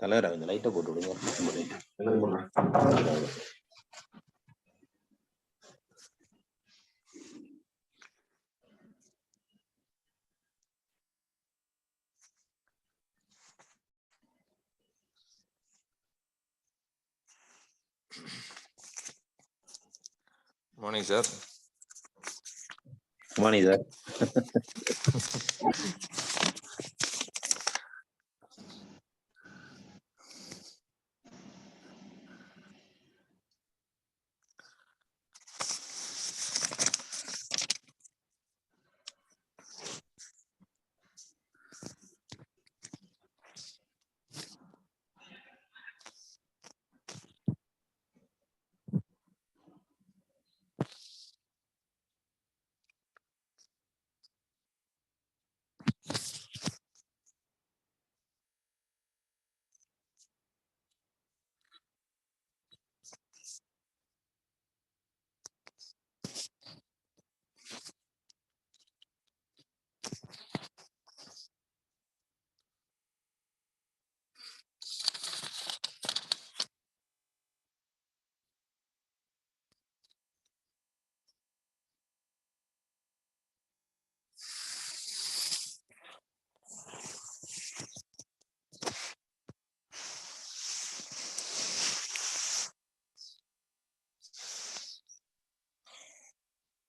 தலைவரை கொஞ்சம் லைட்டை போட்டு விடுங்க. Morning, sir. Morning, sir.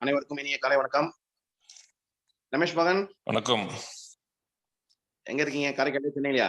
அனைவருக்கும் இனிய காலை வணக்கம். ரமேஷ் மகன் வணக்கம். எங்க இருக்கீங்க? காரைக்கால், சென்னையிலயா?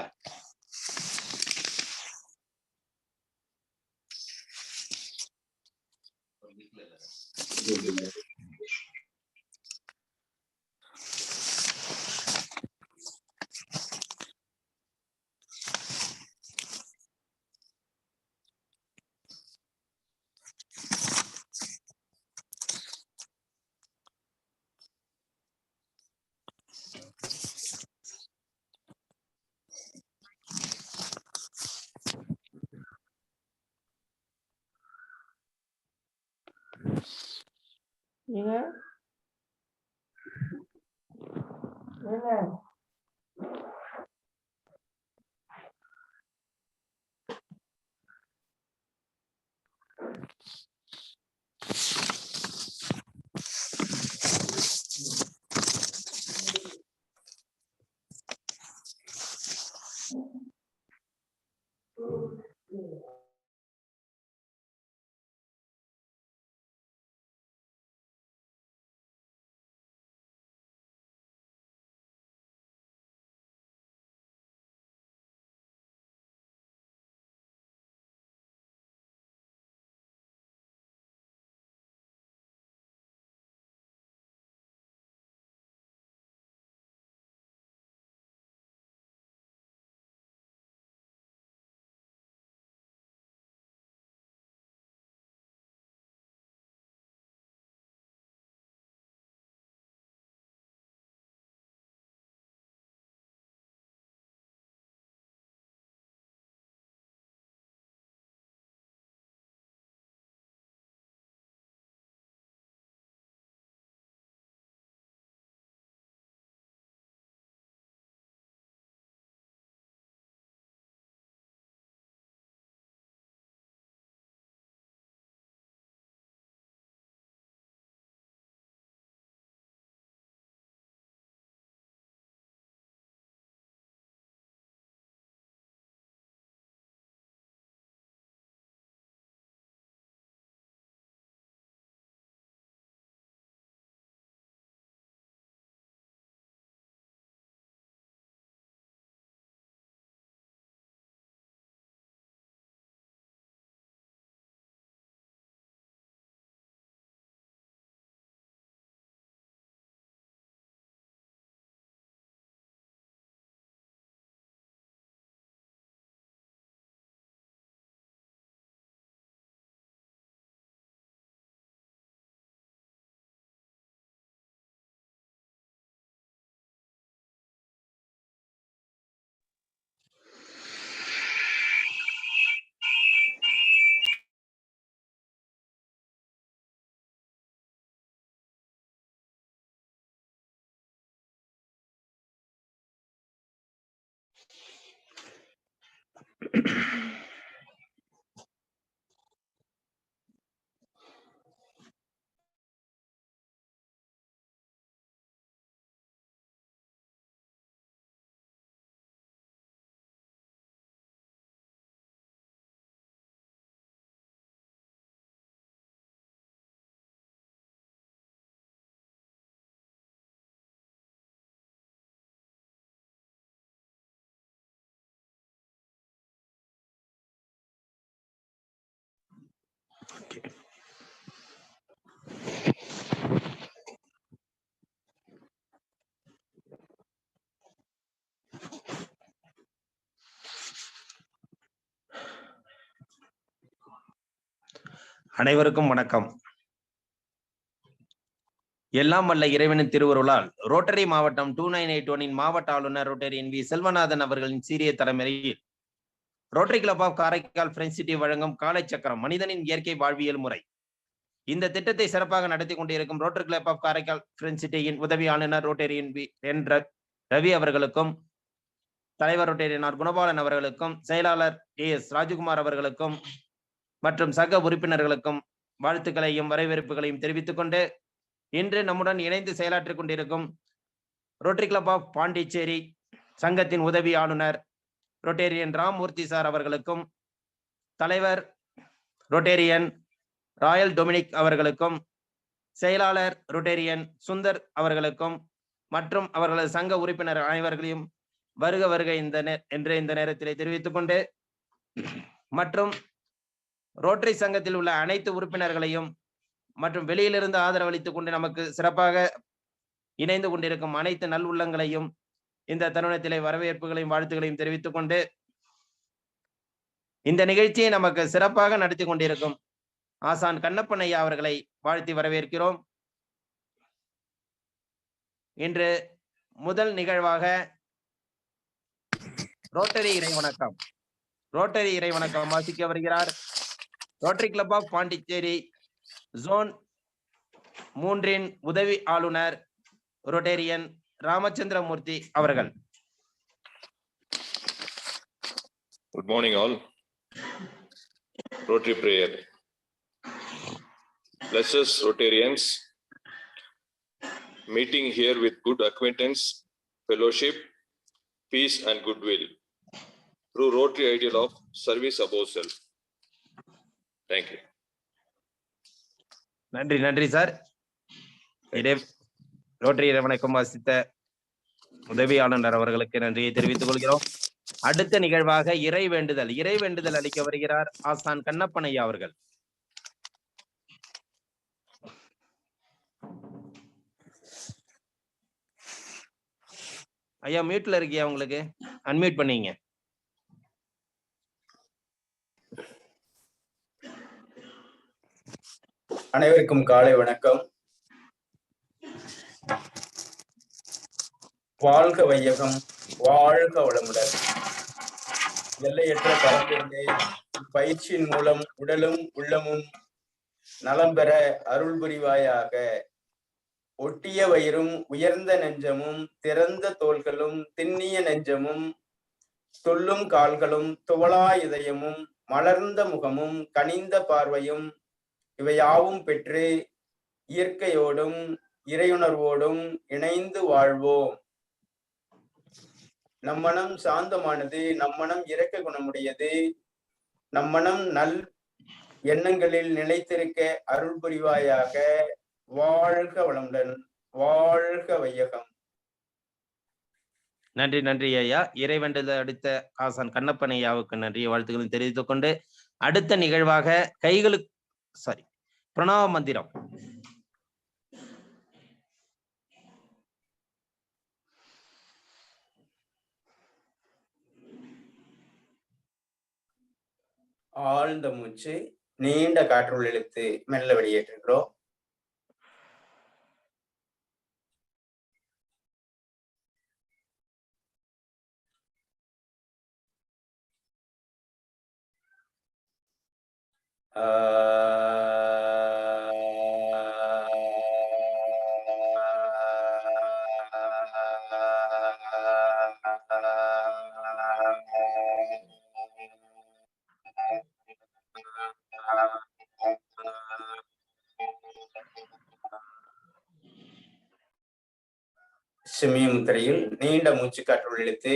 அனைவருக்கும் வணக்கம். எல்லாம் வல்ல இறைவனின் திருவருளால் ரோட்டரி மாவட்டம் 2981 மாவட்ட ஆளுநர் ரோட்டரியன் வி செல்வநாதன் அவர்களின் சீரிய தலைமையில் Rotary Club of Karaikal French City வழங்கும் காலை சக்கரம் மனிதனின் இயற்கை வாழ்வியல் முறை. இந்த திட்டத்தை சிறப்பாக நடத்தி கொண்டிருக்கும் Rotary Club of Karaikal French சிட்டியின் உதவி ஆளுநர் ரோட்டரியன் வி என்ற ரவி அவர்களுக்கும், தலைவர் ரோட்டரியன் ஆர் குணபாலன் அவர்களுக்கும், செயலாளர் AS ராஜகுமார் அவர்களுக்கும் மற்றும் சக உறுப்பினர்களுக்கும் வாழ்த்துக்களையும் வரவேற்புகளையும் தெரிவித்துக் கொண்டு, இன்று நம்முடன் இணைந்து செயலாற்றிக் கொண்டிருக்கும் ரோட்டரி கிளப் ஆஃப் பாண்டிச்சேரி சங்கத்தின் உதவி ஆளுநர் ரோட்டேரியன் ராம்மூர்த்தி சார் அவர்களுக்கும், தலைவர் ரோட்டேரியன் ராயல் டொமினிக் அவர்களுக்கும், செயலாளர் ரோட்டேரியன் சுந்தர் அவர்களுக்கும் மற்றும் அவர்களது சங்க உறுப்பினர் அனைவர்களையும் வருக வருக என்று இந்த நேரத்திலே தெரிவித்துக் கொண்டு, மற்றும் ரோட்டரி சங்கத்தில் உள்ள அனைத்து உறுப்பினர்களையும் மற்றும் வெளியிலிருந்து ஆதரவளித்துக் கொண்டு நமக்கு சிறப்பாக இணைந்து கொண்டிருக்கும் அனைத்து நல்லுள்ளங்களையும் இந்த தருணத்திலே வரவேற்புகளையும் வாழ்த்துக்களையும் தெரிவித்துக் கொண்டு, இந்த நிகழ்ச்சியை நமக்கு சிறப்பாக நடத்தி கொண்டிருக்கும் ஆசான் கண்ணப்பன் ஐயா அவர்களை வாழ்த்தி வரவேற்கிறோம். இன்று முதல் நிகழ்வாக ரோட்டரி இறைவணக்கம் வாசிக்க வருகிறார் Rotary Club of Pondicherry zone 3 உதவி ஆளுநர் ரோட்டேரியன் ராமச்சந்திரமூர்த்தி அவர்கள். Good morning all. Rotary prayer. Bless us Rotarians, meeting here with good acquaintance, fellowship, peace and goodwill through Rotary ideal of service above self. Thank you. நன்றி sir. Rotary இறைவணக்கம் வாசித்த உதவி ஆளுநர் அவர்களுக்கு நன்றியை தெரிவித்துக் கொள்கிறோம். அடுத்த நிகழ்வாக இறை வேண்டுதல் அளிக்க வருகிறார் ஆசான் கண்ணப்பன் ஐயா அவர்கள். ஐயா மியூட்ல இருக்கியா? உங்களுக்கு அன்மியூட் பண்ணீங்க. அனைவருக்கும் காலை வணக்கம். வாழ்க வையகம், வாழ்க வளமுடன். எல்லையற்ற பரம்பொருளே, பயிற்சியின் மூலம் உடலும் உள்ளமும் நலம் பெற அருள் புரிவாயாக. ஒட்டிய வயிறும் உயர்ந்த நெஞ்சமும் திறந்த தோள்களும் திண்ணிய நெஞ்சமும் துள்ளும் கால்களும் துவளா இதயமும் மலர்ந்த முகமும் கனிந்த பார்வையும் இவையாவும் பெற்று இயற்கையோடும் இறையுணர்வோடும் இணைந்து வாழ்வோம். நம்மனம் சாந்தமானது, நம்மனம் இரக்க குணமுடையது, நம்மனம் நல் எண்ணங்களில் நிலைத்திருக்க அருள் புரிவாயாக. வாழ்க வளமுடன், வாழ்க வையகம். நன்றி ஐயா. இறைவேண்டல் அடுத்த ஆசான் கண்ணப்பன் ஐயாவுக்கு நன்றி வாழ்த்துக்களும் தெரிவித்துக் கொண்டு, அடுத்த நிகழ்வாக பிரணவ மந்திரம். ஆழ்ந்த மூச்சு, நீண்ட காற்றுள் இழுத்து மெல்ல வெளியேற்றுகிறோம். சிமிய முத்திரையில் நீண்ட மூச்சு காற்றுள் இழுத்து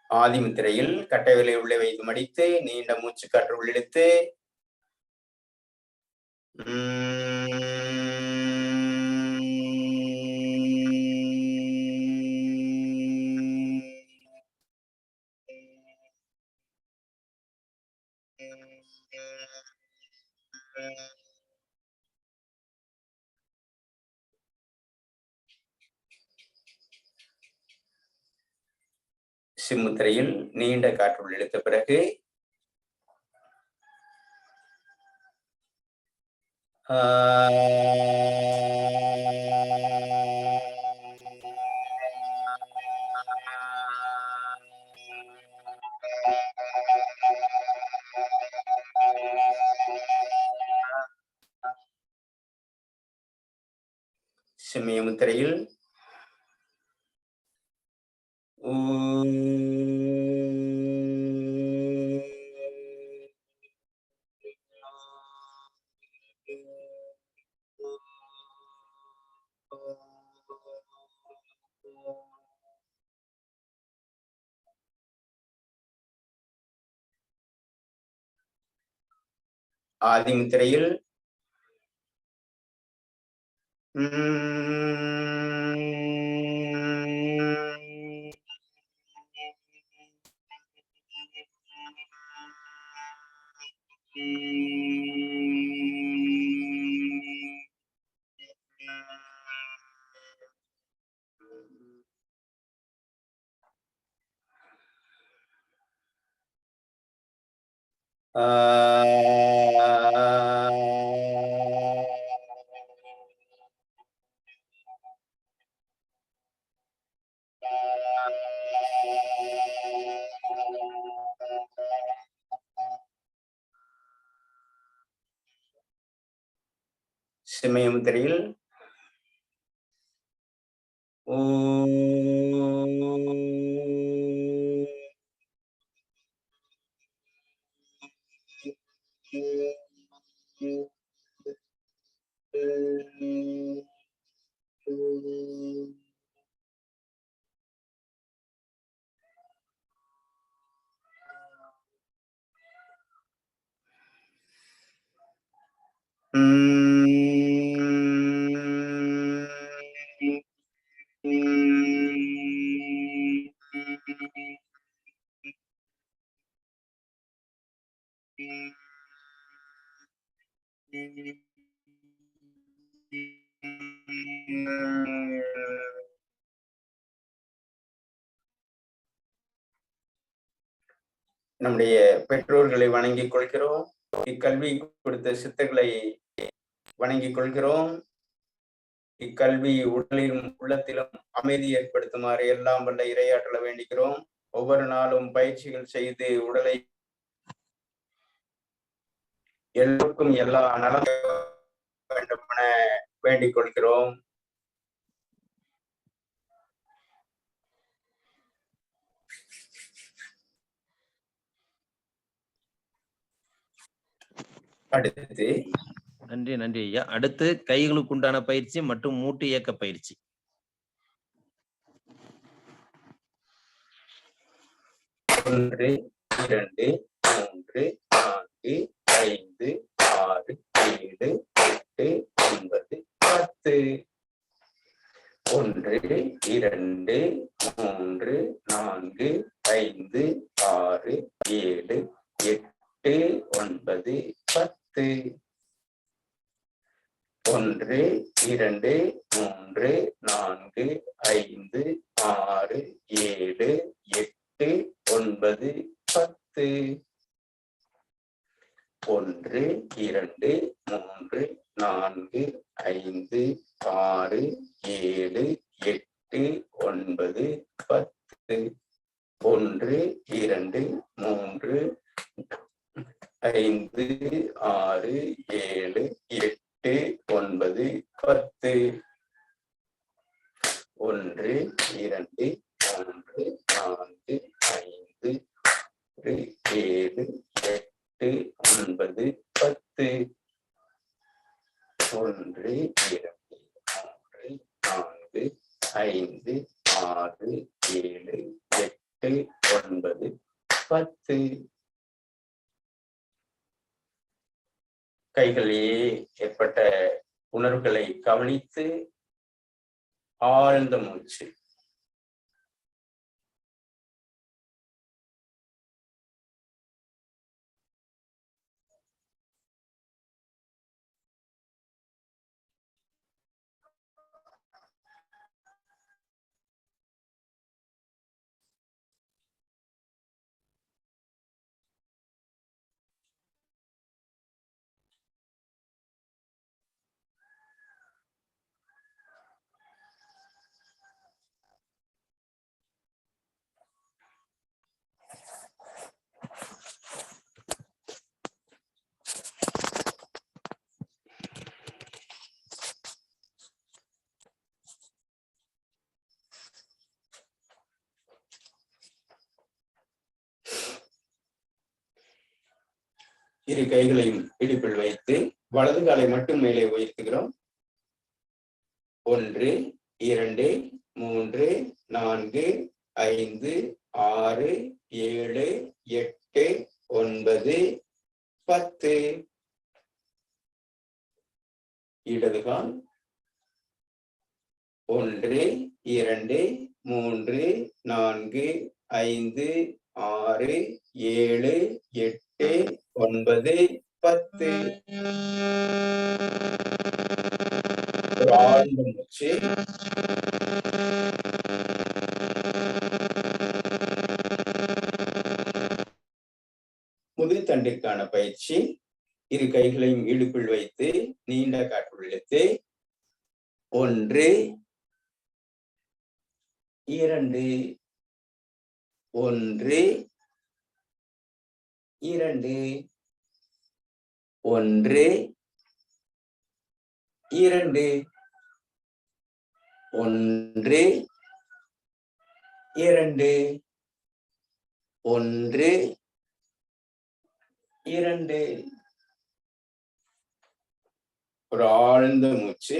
ஆதி முத்திரையில் கட்டை விலை உள்ளே வைத்து மடித்து நீண்ட மூச்சு காற்றுள் இழுத்து சிம்முத்திரையில் நீண்ட காற்றுள் இழுத்த பிறகு சிமிய முத்திரையில் ஆதி முத்திரையில் சிமய முத்திரையில் நம்முடைய பெற்றோர்களை வணங்கிக் கொள்கிறோம். இக்கல்வி கொடுத்த சித்தர்களை வணங்கிக் கொள்கிறோம். இக்கல்வி உடலிலும் உள்ளத்திலும் அமைதி ஏற்படுத்துமாறு எல்லாம் வல்ல இறையாற்றல வேண்டுகிறோம். ஒவ்வொரு நாளும் பயிற்சிகள் செய்து உடலை எல்லோருக்கும் எல்லா நலம் வேண்டும் என வேண்டிக் கொள்கிறோம். அடுத்து நன்றி நன்றி ஐயா. அடுத்து கைகளுக்கு உண்டான பயிற்சி மற்றும் மூட்டு இயக்க பயிற்சி. ஒன்று, 2, 3, 4, 5, 6, 7, 8, 9, 10. 1, 2, 3, 4, 5, 6, 7, 8, 9, 10. 1, 2, 3, 4, 5, 6, 7, 8, 9, 10. 1 2 3 4 5 6 7 8 9 10 1 2 3 5 6 7 8 9 10 1 2 3 4 5 7 8 9 10 1 2 3 4 5 6 7 8 9 10 கைகளிலே ஏற்பட்ட உணர்வுகளை கவனித்து ஆழ்ந்த மூச்சு. இரு கைகளையும் இடுப்பில் வைத்து வலது காலை மட்டும் மேலே உயர்த்துகிறோம். 1 2 3 4 5 6 7 8 9 10 இடது கால் 1 2 3 4 5 6 7 8 9 10 ஒரு ஆழ்ந்த மூச்சு. முதுகுத்தண்டிற்கான பயிற்சி. இரு கைகளையும் இடுப்பில் வைத்து நீண்ட காற்று இழுத்து 1 2 1 2 1 2 1 2 1 2 ஒரு ஆழ்ந்த மூச்சு.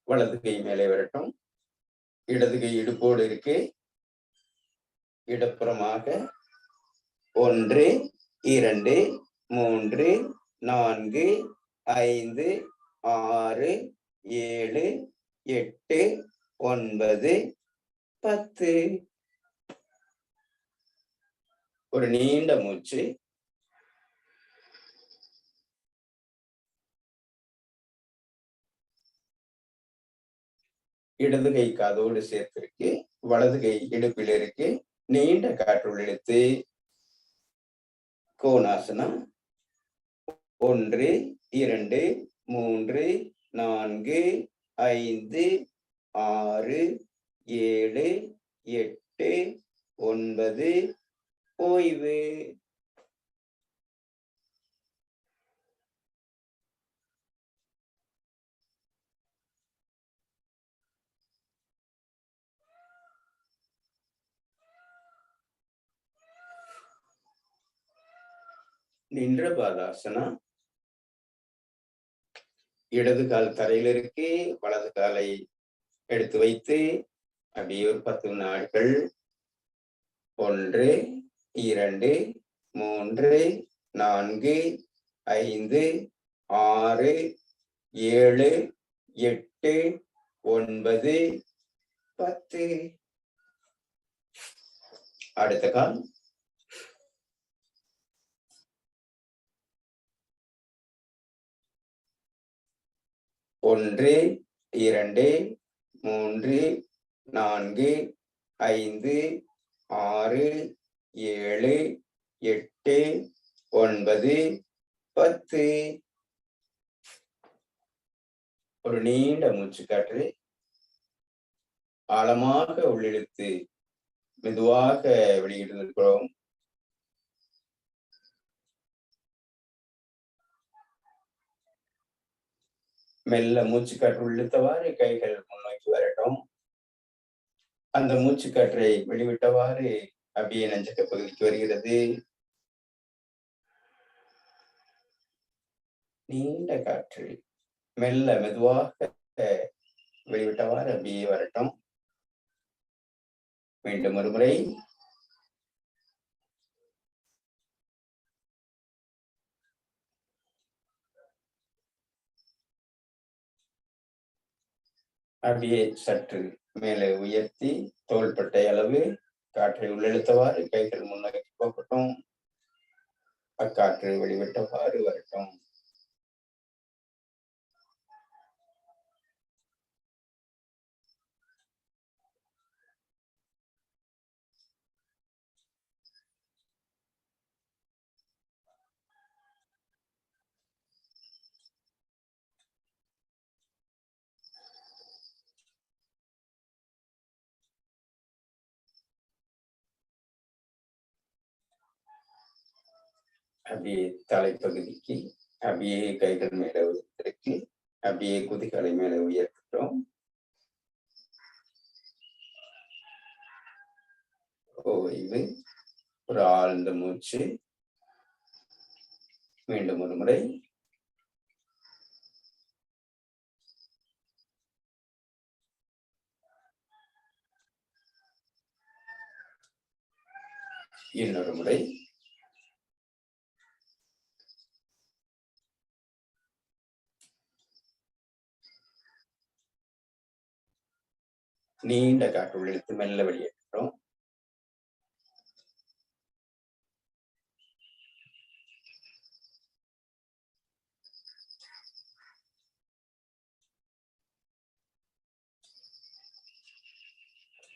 வலது கை மேலே வரட்டும். இடது கை இடுப்போடு இருக்கு. இடப்புறமாக 1 2 3 4 5 6 7 8 9 10 ஒரு நீண்ட மூச்சு. இடது கை காதோடு சேர்த்திருக்கு. வலது கை இடுப்பில் இருக்கு. நீண்ட காற்றுள் இழுத்து கோணாசனம் 1 2 3 4 5 6 7 8 9 ஓய்வு. நின்ற பாதாசனா. இடது கால் தரையில் இருக்கு. வலது காலை எடுத்து வைத்து அப்படியே ஒரு 10 நாட்கள் 1 2 3 4 5 6 7 8 9 10. அடுத்த கால் 1 2 3 4 5 6 7 8 9 10. ஒரு நீண்ட மூச்சு காற்று ஆழமாக உள்ளிழுத்து மெதுவாக வெளியிட்டிருக்கிறோம். மெல்ல மூச்சு காற்று உள்ளிழுத்தவாறு கைகள் முன்னோக்கி வரட்டும். அந்த மூச்சு காற்றை வெளிவிட்டவாறு அப்படியே நெஞ்சக்க பகுதிக்கு வருகிறது. நீண்ட காற்று மெல்ல மெதுவாக வெளிவிட்டவாறு அப்படியே வரட்டும். மீண்டும் ஒரு முறை. அப்படியே சற்று மேலே உயர்த்தி தோள்பட்டை அளவு காற்றை உள்ளிழுத்தவாறு கைகள் முன்னோக்கி போகட்டும். அக்காற்று வெளிவிட்டவாறு வரட்டும். அப்படியே தலைப்பகுதிக்கு அப்படியே கைகள் மேல உயர்த்திருக்கு. அப்படியே குதிகாலை மேல உயர்த்துட்டோம். ஓய்வு. ஒரு ஆழ்ந்த மூச்சு. மீண்டும் ஒரு முறை. இன்னொரு முறை. நீண்ட காற்று உள்ளிழுத்து மெல்ல வெளியேற்றோம்.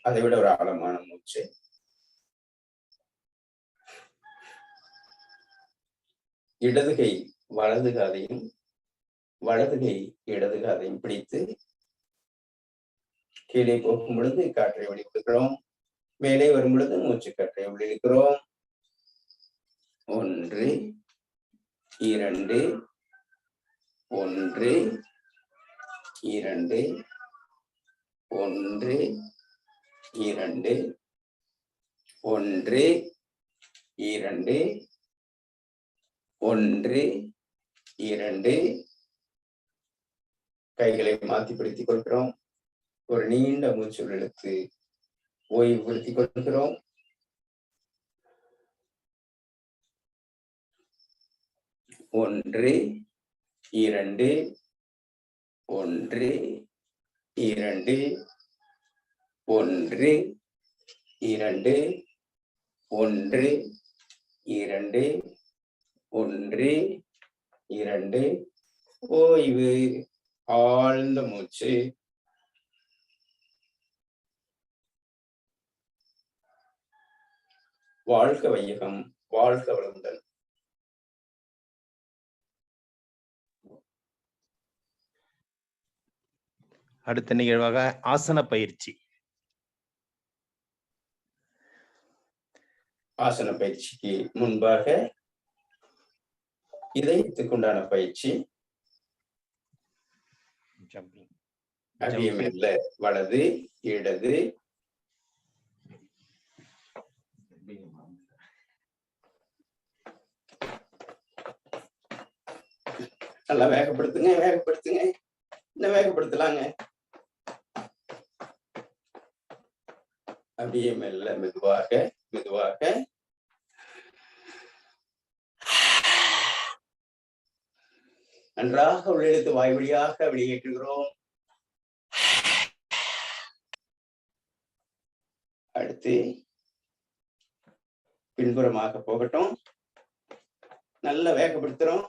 அதை விட ஒரு ஆழமான மூச்சு. இடது கை வலது காதையும் வலது கை இடது காதையும் பிடித்து கீழே போகும் பொழுது காற்றை வெளிவிடுகிறோம். மேலே வரும் பொழுது மூச்சு காற்றை உள்ளிழுக்கிறோம். 1 2 1 2 1 2 1 2 1 2. கைகளை மாற்றி பிடித்துக் கொள்கிறோம். ஒரு நீண்ட மூச்சு இழுத்து ஓய்வுபடுத்திக் கொள்கிறோம். ஒன்று 2 1 2 1 2 1 2 1 2. ஓய்வு. ஆழ்ந்த மூச்சு. வாழ்க வையகம், வாழ்க வளமுடன். அடுத்த நிகழ்வாக ஆசன பயிற்சி. ஆசன பயிற்சிக்கு முன்பாக இதயத்துக்குண்டான பயிற்சி. அப்படியே மெல்ல வலது இடது நல்லா வேகப்படுத்துங்க, வேகப்படுத்துங்க. இன்னும் வேகப்படுத்தலாங்க. அப்படியே மெல்ல மெதுவாக மெதுவாக நன்றாக உள்ளிழுத்து வாய் வழியாக வெளியேற்றுகிறோம். அடுத்து பின்புறமாக போகட்டும். நல்ல வேகப்படுத்துறோம்.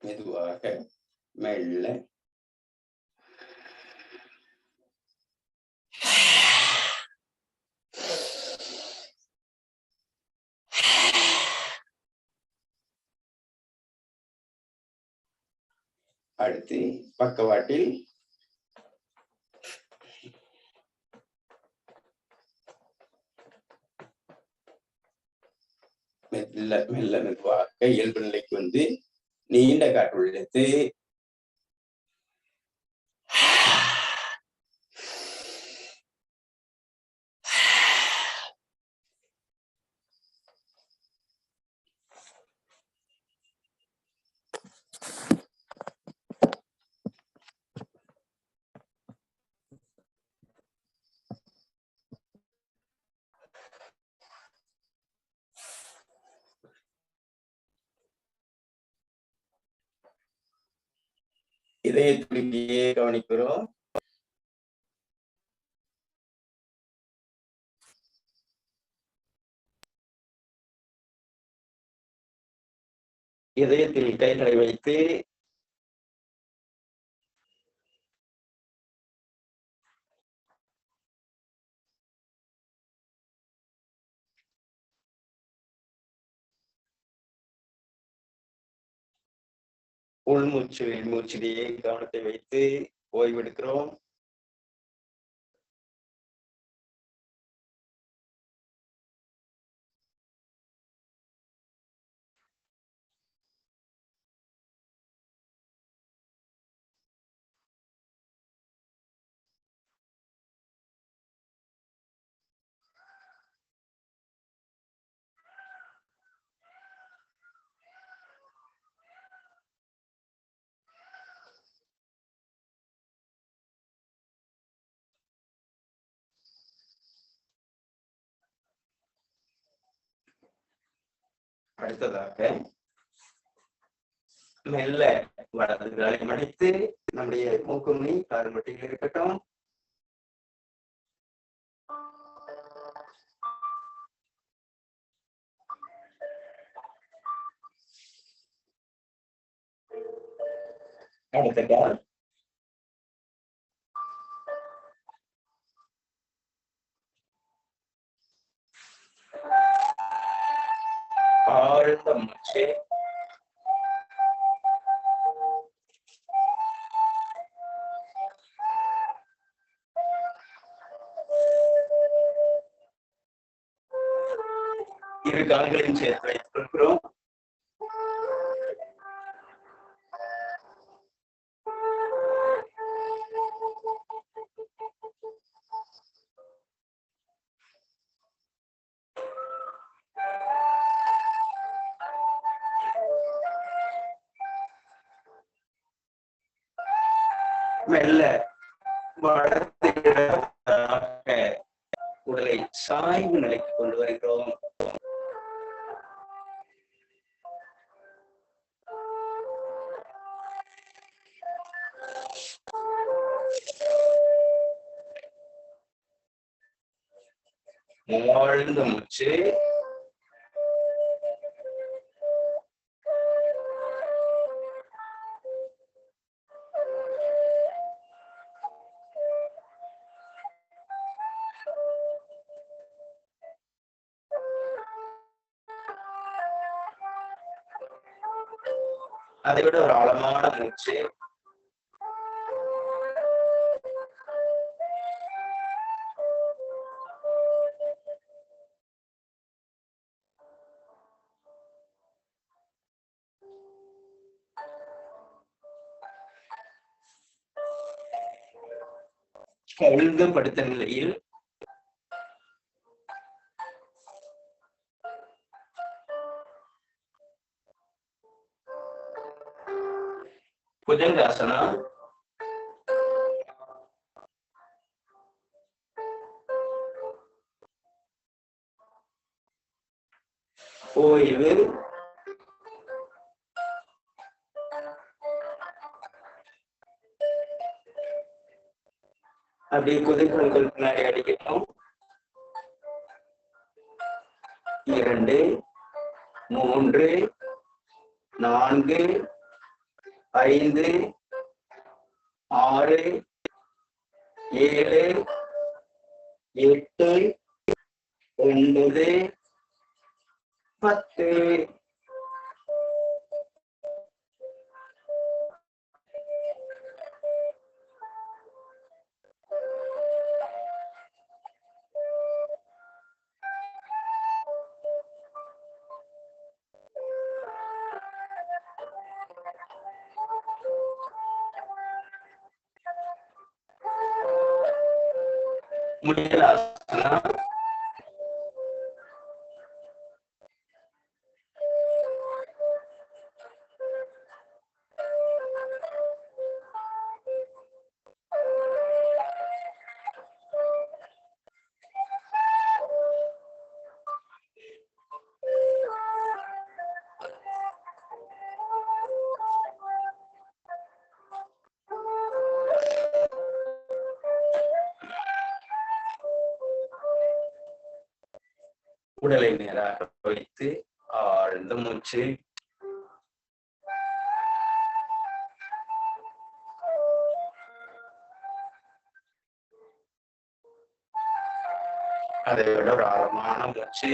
மெதுவாக மெல்ல அடுத்து பக்கவாட்டில் மெல்ல மெல்ல மெதுவாக இயல்பு நிலைக்கு வந்து நீண்ட காற்று இழுத்து இதய துடிப்பையே கவனிக்கிறோம். இதயத்தில் கைகளை வைத்து உள்மூச்சு வெளிமூச்சிலேயே கவனத்தை வைத்து ஓய்வெடுக்கிறோம். அடுத்ததாக மெல்ல வலது காலை மடித்து நம்முடைய மூக்கு நுனி காது மட்டியில் இருக்கட்டும். அடுத்த கால் ஆழ்ந்த மூச்சு. இரு கால்களையும் சேர்த்து வைத்துக் கொள்கிறோம். மெல்ல வலது உடலை சாய்வு நிலைக்கு கொண்டு வருகிறோம். ஆழ்ந்த மூச்சு. அதை விட ஒரு ஆழமான மூச்சு. கவிழ்ந்து படுத்த நிலையில் புஜங்காசனா. ஓய்வு. அப்படியே குதிகால்கள் பின்னாடி அடிக்கட்டும். 2, 3, 4, 5, 6, 7, 8, 9, 10. முயலாசனா. உடலை நேராக வைத்து ஆழ்ந்த மூச்சு. அதை விட ஒரு ஆழமான மூச்சு.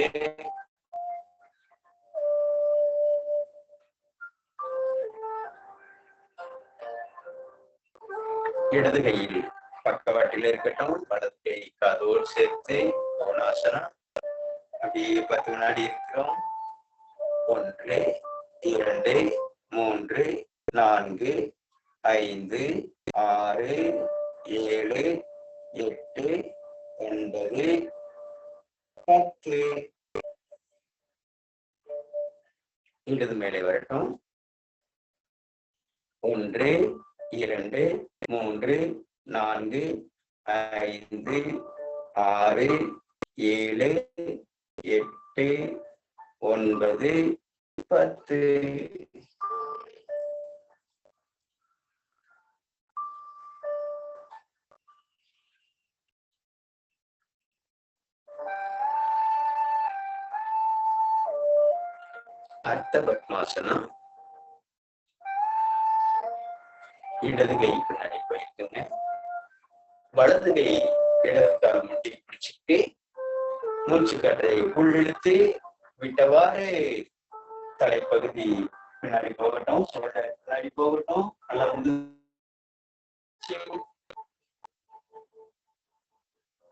இடது கையில் பக்கவாட்டில் இருக்கட்டும், வலது கை காதோடு சேர்த்து கோணாசனா. அப்படியே 10 வினாடி இருக்கிறோம். 1, 2, 3, 4, 5, 6, 7, 8, 9, 10. இடது மேலே வரட்டும். 1, 2, 3, 4, 5, 6, 7, 8, 9, 10. அர்த்த பத்மாசனா. இடது கை பின்னாடி போயிருக்குங்க. வலது கை இடது கால் முட்டி பிடிச்சிட்டு மூச்சு காற்றை உள்ளிழுத்து விட்டவாறு தலைப்பகுதி பின்னாடி போகட்டும், சோல்டர் பின்னாடி போகட்டும். நல்லா வந்து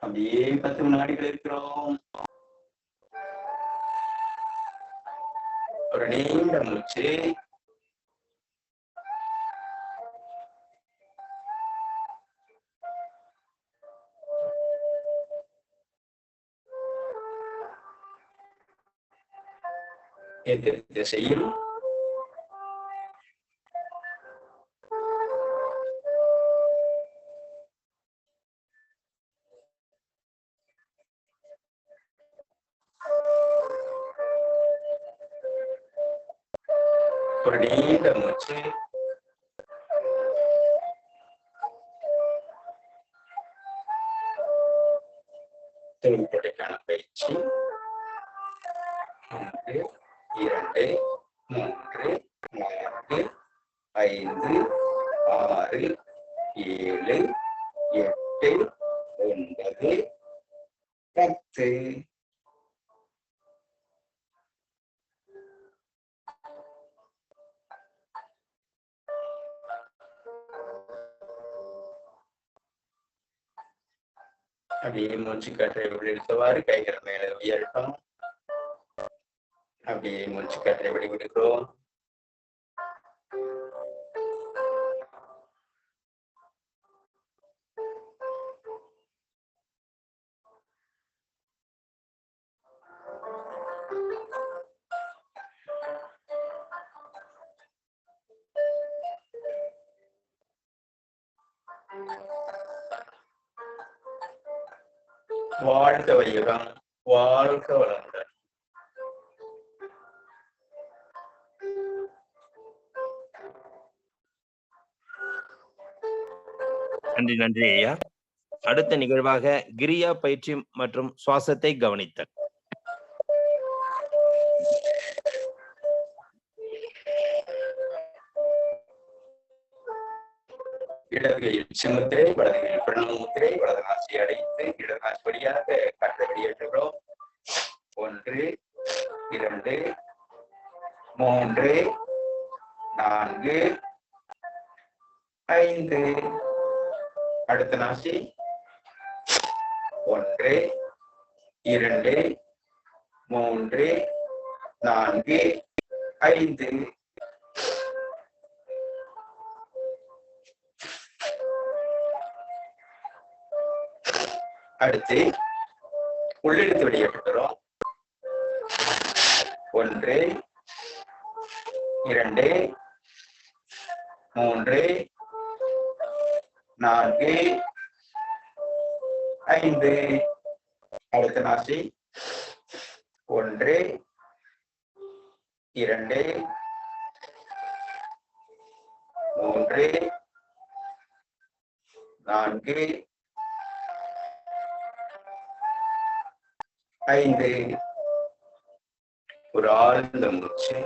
அப்படியே 10 வினாடிகள் இருக்கிறோம். ஒரு நீண்ட மூச்சு. எதிர் திசையில் ஒரு நீண்ட மூச்சு. தோள்பட்டைக்கான பயிற்சி. 1, 2, 3, 4, 5, 6, 7, 8, 9, 10. அப்படியே மூச்சு காற்றை உள்ளிழுத்தவாறு கைகள் மேலே உயரட்டும். அப்படியே மூச்சு காற்றை வெளிவிடுகிறோம். வாழ்க வையகம், வாழ்க வளமுடன். நன்றி ஐயா. அடுத்த நிகழ்வாக கிரியா பயிற்சி மற்றும் சுவாசத்தை கவனித்தல். இடதுகையில் சின்முத்திரை, வலதுகையில் பிரணவ முத்திரை, வலது நாசி அடைத்து இடது நாசி வழியாக காற்றை வெளியேற்றுகிறோம். 1 2 3 4 5. அடுத்த நாசி 1 2 3 4 5. அடுத்து உள்ளிழுத்து வெளியேற்றுகிறோம். 1 2 3 4 5. அடுத்த நாசி 1 2 3 4 5. ஒரு ஆழ்ந்த மூச்சு.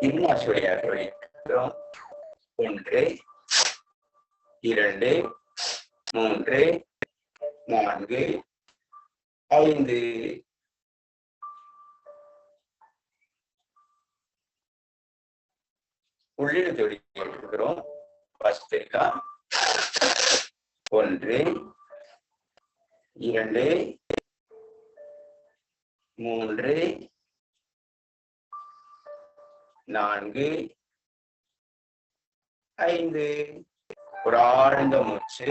இன்னாசி வழியாக வெளியேற்றுகிறோம். 1 2 3 4 5. உள்ளிழுத்து வெளியேற்றுகிறோம். பஸ்திரிகா 1 2 3 4 5. ஒரு ஆழ்ந்த மூச்சு.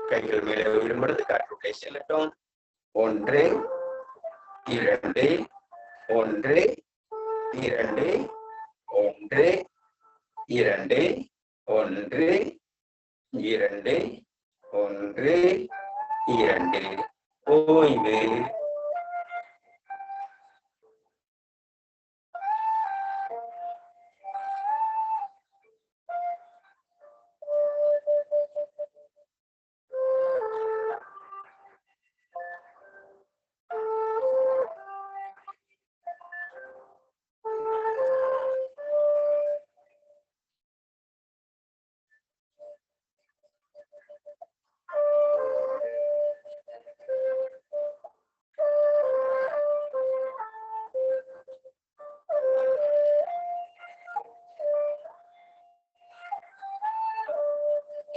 கைகள் மேலே விடும் பொழுது காற்றுள்ளே செல்லட்டும். 1 2 1 2 1 2 1 2 1 2. ஓய்வு.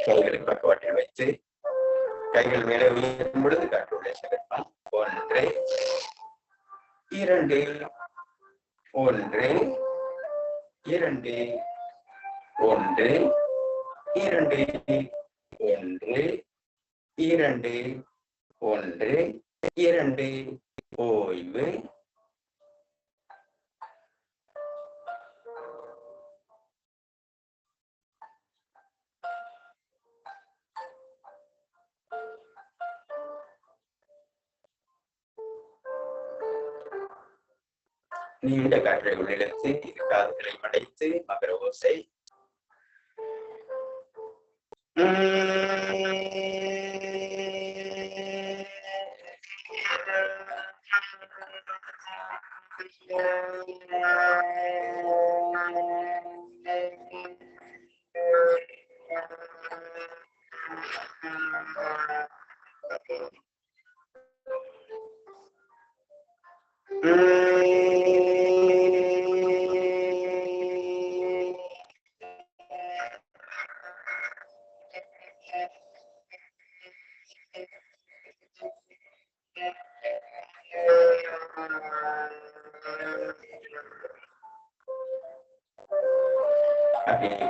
கைகளை பக்கவாட்டில் வைத்து கைகள் மேலே உயரும் பொழுது காற்றுள்ளே செலுத்தம். 1 2 1 2 1 2 1 2 1 2. ஓய்வு. நீண்ட காற்றை உள்ளிழுத்து இரு காதுகளை மடைத்து மகர ஓசை.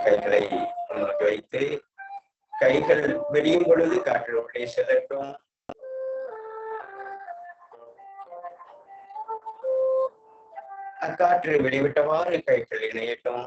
கைகளை முன்னோக்கி வைத்து கைகள் வெளியும் பொழுது காற்று உள்ளே செல்லட்டும். அக்காற்று வெளிவிட்டவாறு கைகள் இணையட்டும்.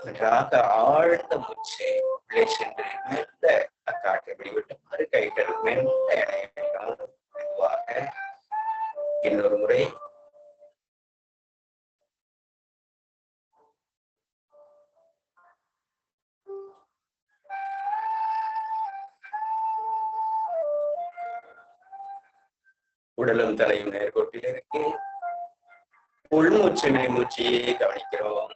நன்றாக ஆழ்ந்த மூச்சு உள்ளே சென்று மெல்ல அக்காற்றை வெளிவிட்டவாறு கைகள் மெல்ல இணைய வேண்டும். மெதுவாக இன்னொரு முறை. உடலும் தலையும் நேர்கோட்டில் இருக்கு. உள்மூச்சு வெளிமூச்சையே கவனிக்கிறோம்.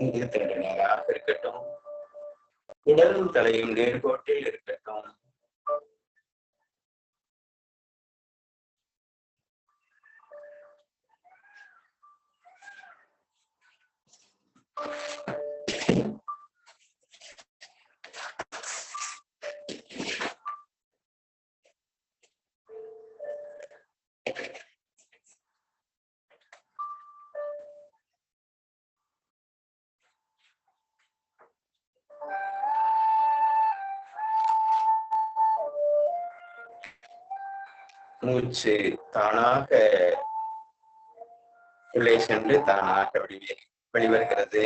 இதற்கு நேராக இருக்கட்டும். உடலும் தலையும் நேர்கோட்டில் இருக்கட்டும். மூச்சு தானாக உள்ளே சென்று தானாக வெளிவருகிறது.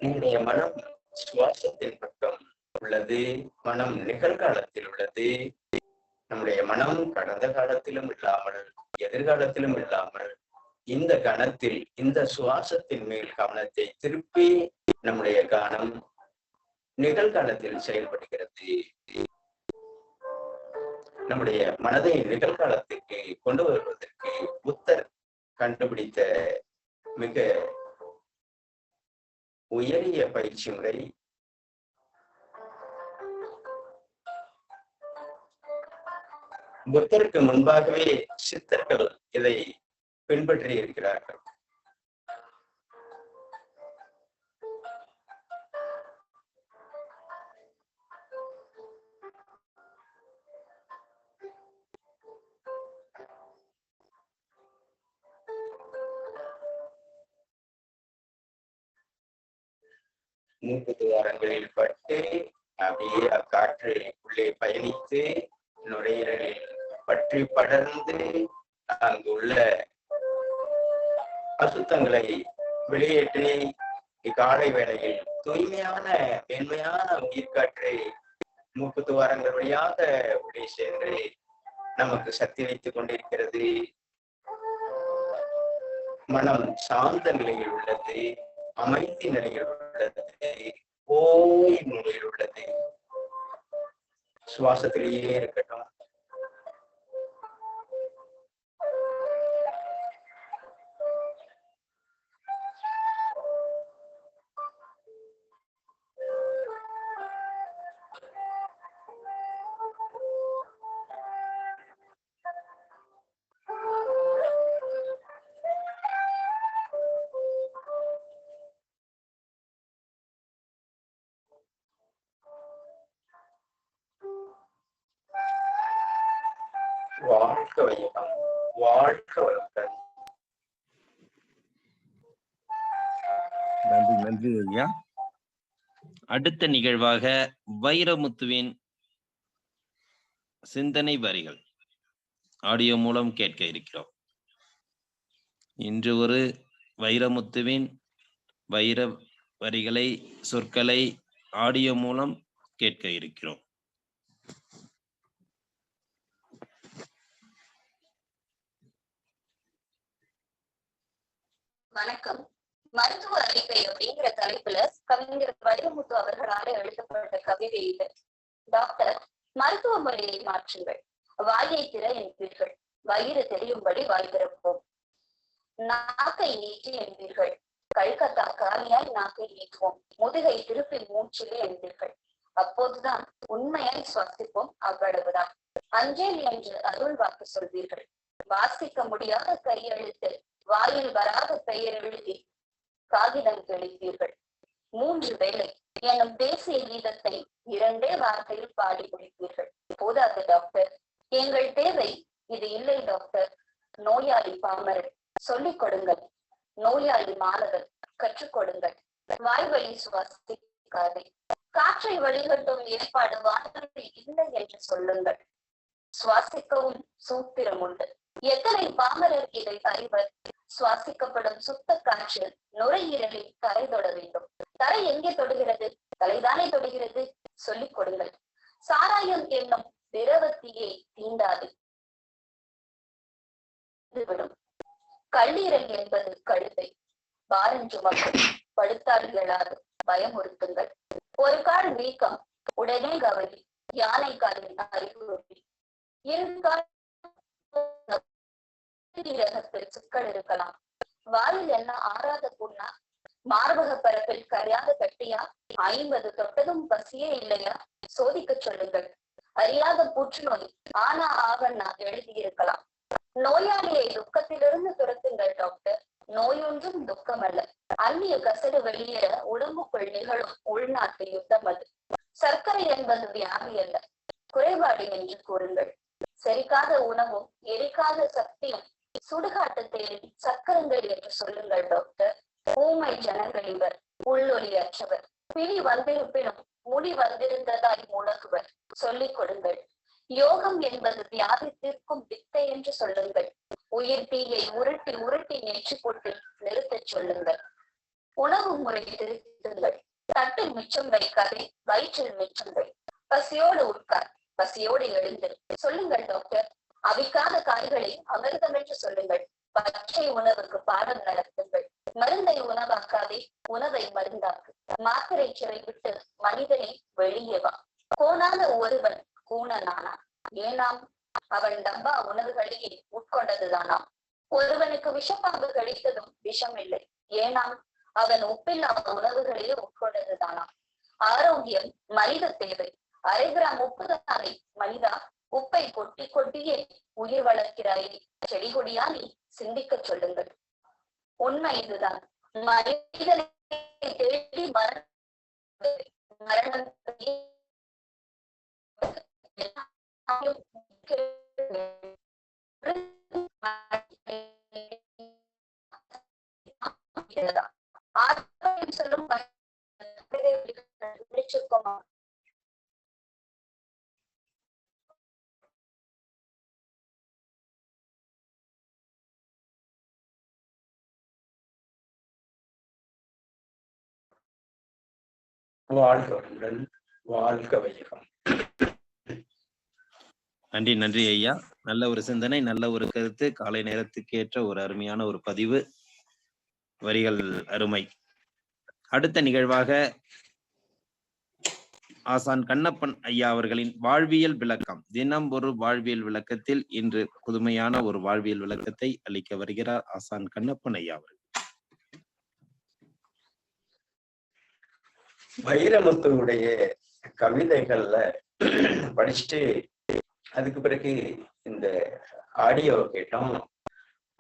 நம்முடைய மனம் சுவாசத்தின் பக்கம் உள்ளது. மனம் நிகழ்காலத்தில் உள்ளது. நம்முடைய மனம் கடந்த காலத்திலும் இல்லாமல் எதிர்காலத்திலும் இல்லாமல் இந்த கணத்தில் இந்த சுவாசத்தின் மேல் கவனத்தை திருப்பி நம்முடைய கவனம் நிகழ்காலத்தில் செயல்படுகிறது. நம்முடைய மனதை நிகழ்காலத்திற்கு கொண்டு வருவதற்கு புத்தர் கண்டுபிடித்த மிக உயரிய பயிற்சி முறை புத்தருக்கு முன்பாகவே சித்தர்கள் இதை பின்பற்றி இருக்கிறார்கள். மூக்கு துவாரங்களில் பட்டு அப்படியே அக்காற்று உள்ளே பயணித்து நுரையீரலில் பற்றி படர்ந்து அங்குள்ள அசுத்தங்களை வெளியேற்றி இக்காலை வேளையில் தூய்மையான மென்மையான உயிர்காற்றை மூக்கு துவாரங்கள் வழியாக உள்ளே சென்று நமக்கு சக்தி வைத்துக் கொண்டிருக்கிறது. மனம் சாந்த நிலையில் உள்ளது, அமைதி நிலையில் உள்ளது, நோய் மூலையில் உள்ளது. சுவாசத்திலேயே இருக்கட்டும். வாழ்க வையகம், வாழ்க வளமுடன். நன்றி நன்றி ஐயா. அடுத்த நிகழ்வாக வைரமுத்துவின் சிந்தனை வரிகள் ஆடியோ மூலம் கேட்க இருக்கிறோம். இன்று ஒரு வைரமுத்துவின் வைர வரிகளை, சொற்களை ஆடியோ மூலம் கேட்க இருக்கிறோம். வணக்கம். மருத்துவ அறிக்கை அப்படிங்கிற தலைப்புல கவிஞர் வைரமுத்து அவர்களால எழுதப்பட்ட கவிதை இது. டாக்டர், மருத்துவ முறையை மாற்றுங்கள், வாயை திற என்பீர்கள், வயிறு தெரியும்படி வாய் திறப்போம். நாக்கை நீட்டி என்பீர்கள், கல்கத்தா காலியாய் நாக்கை நீட்டுவோம், முதுகை திருப்பி மூச்சிலே என்பீர்கள். அப்போதுதான் உண்மையாய் சுவாசிப்போம், அவ்வளவுதான். அஞ்சேல் என்று அருள் வாக்கு சொல்வீர்கள். வாசிக்க முடியாத கையெழுத்து, வாயில் வராத பெயர் எழுதி காகிதம் தெளிப்பீர்கள். 3 வேளை எனும் தேசிய கீதத்தை 2 வார்த்தையில் பாடி முடிப்பீர்கள். போதாது டாக்டர், எங்கள் தேவை இது இல்லை டாக்டர். நோயாளி பாமரன், சொல்லிக் கொடுங்கள். நோயாளி மாணவர், கற்றுக் கொடுங்கள். வாய்வழி சுவாசிக்காதே, காற்றை வழிகட்டும் ஏற்பாடு வானத்தில் இல்லை என்று சொல்லுங்கள். சுவாசிக்கவும் சூத்திரம் உண்டு. எத்தனை பாமரர் இதை அறிவர்? சுவாசிக்கப்படும் சுத்த காற்று நுரையீரலில் தரை தொட வேண்டும். தரை எங்கே தொடுகிறது? தலைதானே தொடுகிறது. சொல்லிக் கொடுங்கள். சாராயம் என்னும் திரவத்தியை தீண்டாது விடும். கல்லீரல் என்பது கழுதை, பாரஞ்சு மக்கள் படுத்தால் எழாது, பயமுறுத்துங்கள். ஒரு கால் வீக்கம், உடனே கவனி, யானை காலின் அறிகுறி. 2 கால் சிக்கல் இருக்கலாம். வாயில் என்ன ஆறாத புண்ணா? மார்பக பரப்பில் கரையாத கட்டியா? 50 தொட்டதும் பசியே இல்லையா? சோதிக்க சொல்லுங்கள். அறியாத புற்றுநோய் ஆனா ஆவண்ணா எழுதியிருக்கலாம். நோயாளியை துக்கத்திலிருந்து துரத்துங்கள் டாக்டர். நோயொன்றும் துக்கம் அல்ல. அந்நிய கசடு வெளியேற உடம்புக்குள் நிகழும் உள்நாட்டு யுத்தம் அது. சர்க்கரை என்பது வியாதி அல்ல, குறைபாடு என்று கூறுங்கள். செரிக்காத உணவும் எரிக்காத சக்தியும் சுடுகாட்டு தேரில் சக்கரங்கள் என்று சொல்லுங்கள் டாக்டர். ஊமை ஜனங்கள் இவர், உள்ளொலி அற்றவர். பிடி வந்திருப்பினும் முடி வந்திருந்ததாய் முழகுவர். சொல்லிக் கொடுங்கள். யோகம் என்பது வியாதி தீர்க்கும் வித்தை என்று சொல்லுங்கள். உயிர் தீயை உருட்டி உருட்டி நெற்றி போட்டு நிறுத்தச் சொல்லுங்கள். உணவு முறை திருத்துங்கள். தட்டில் மிச்சம் வைக்காதே, வயிற்றில் மிச்சங்கள். பசியோடு உட்கார், பசியோடு எழுந்து. சொல்லுங்கள் டாக்டர். அவிக்காத காய்களை அமிர்தம் என்று சொல்லுங்கள். பச்சை உணவுக்கு பாடம் நடத்துங்கள். மருந்தை உணவாக்காதே, உணவை மருந்தாக்கு. மாத்திரை சிறை விட்டு மனிதனை வெளியே வா. கோணாத ஒருவன் கூணனானா? ஏனாம்? அவன் டப்பா உணவுகளையே உட்கொண்டதுதானாம். ஒருவனுக்கு விஷப்பாம்பு கடித்ததும் விஷம் இல்லை. ஏனாம்? அவன் உப்பில்லா உணவுகளையே உட்கொண்டதுதானாம். ஆரோக்கியம் மனித தேவை. 1/2 கிராம் உப்பு தானே மனிதா? உப்பை கொட்டி கொட்டியே உயிர் வளர்க்கிறாயே, செடி கொடியா நீ? சிந்திக்க சொல்லுங்கள். உண்மை இதுதான். மனிதனை தேடி மரணம் சொல்லும் வாழ்க வளமுடன், வாழ்க வையகம். நன்றி நன்றி ஐயா. நல்ல ஒரு சிந்தனை, நல்ல ஒரு கருத்து, காலை நேரத்துக்கு ஏற்ற ஒரு அருமையான ஒரு பதிவு, வரிகள் அருமை. அடுத்த நிகழ்வாக ஆசான் கண்ணப்பன் ஐயா அவர்களின் வாழ்வியல் விளக்கம். தினம் ஒரு வாழ்வியல் விளக்கத்தில் இன்று புதுமையான ஒரு வாழ்வியல் விளக்கத்தை அளிக்க வருகிறார் ஆசான் கண்ணப்பன் ஐயா அவர்கள். வைரமுத்துவுடைய கவிதைகள்ல படிச்சுட்டு அதுக்கு பிறகு இந்த ஆடியோ கேட்டோம்.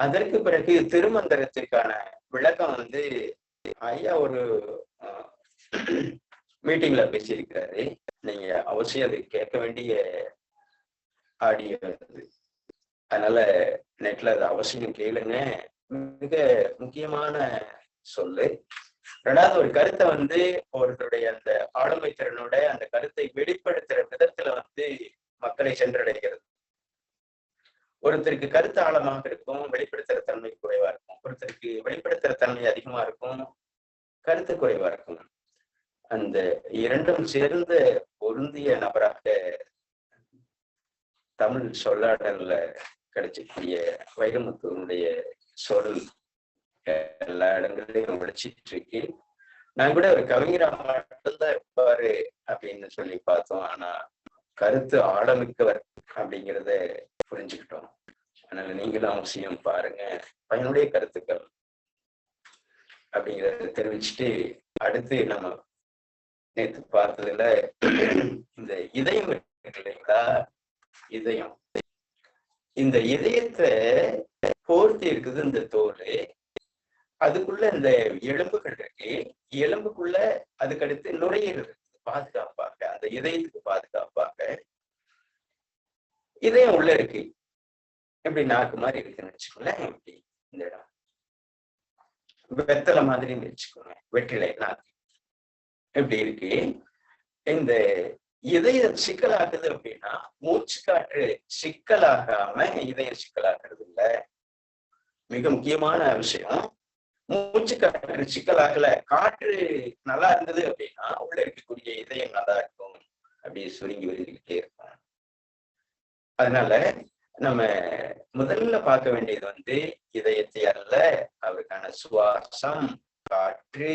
அதற்கு பிறகு திருமந்திரத்துக்கான விளக்கம் வந்து ஐயா ஒரு மீட்டிங்ல பேசியிருக்கிறாரு. நீங்க அவசியம் அது கேட்க வேண்டிய ஆடியோ அது. அதனால நெட்ல அது அவசியம் கேளுங்க. மிக முக்கியமான சொல்லு. ரெண்டாவது ஒரு கருத்தை வந்து ஒருத்தருடைய அந்த ஆளுமை திறனோட அந்த கருத்தை வெளிப்படுத்துற விதத்துல வந்து மக்களை சென்றடைகிறது. ஒருத்தருக்கு கருத்து ஆழமாக இருக்கும், வெளிப்படுத்துற தன்மை குறைவா இருக்கும். ஒருத்தருக்கு வெளிப்படுத்துற தன்மை அதிகமா இருக்கும், கருத்து குறைவா இருக்கும். அந்த இரண்டும் சேர்ந்த பொருந்திய நபராக தமிழ் சொல்லாடல்ல கிடைச்சக்கூடிய வைரமுத்துவனுடைய சொல் எல்லா இடங்களையும் விளைச்சிட்டு இருக்கு. நான் கூட ஒரு கவிஞரா மட்டும்தான் இருப்பாரு அப்படின்னு சொல்லி பார்த்தோம். ஆனா கருத்து ஆழமிக்கவர் அப்படிங்கிறத புரிஞ்சுக்கிட்டோம். அதனால நீங்களும் அவசியம் பாருங்க. பயனுடைய கருத்துக்கள் அப்படிங்கிறத தெரிவிச்சுட்டு அடுத்து நம்ம நேற்று பார்த்ததுல இந்த இதயம் இருக்கு இல்லைங்களா, இதயம். இந்த இதயத்தை போர்த்தி இருக்குது இந்த தோல். அதுக்குள்ள இந்த எலும்புகள் இருக்கு. எலும்புக்குள்ள அதுக்கடுத்து நுரையீரல் பாதுகாப்பாக, அந்த இதயத்துக்கு பாதுகாப்பாக இதயம் உள்ள இருக்கு. எப்படி நாக்கு மாதிரி இருக்குன்னு வச்சுக்கோங்களேன். எப்படி இந்த இடம் வெத்தலை மாதிரி வச்சுக்கோங்க, வெற்றிலை நாக்கு எப்படி இருக்கு. இந்த இதயம் சிக்கலாகுது அப்படின்னா மூச்சு காற்று சிக்கலாகாம இதயம் சிக்கலாகிறது இல்லை. மிக முக்கியமான விஷயம். மூச்சு காற்று சிக்கலாகல, காற்று நல்லா இருந்தது அப்படின்னா உள்ள இருக்கக்கூடிய இதயம் நல்லா இருக்கும், அப்படியே சுருங்கி வருகிட்டே இருக்கும். அதனால நம்ம முதல்ல பார்க்க வேண்டியது வந்து இதயத்தை அல்ல, அவருக்கான சுவாசம், காற்று.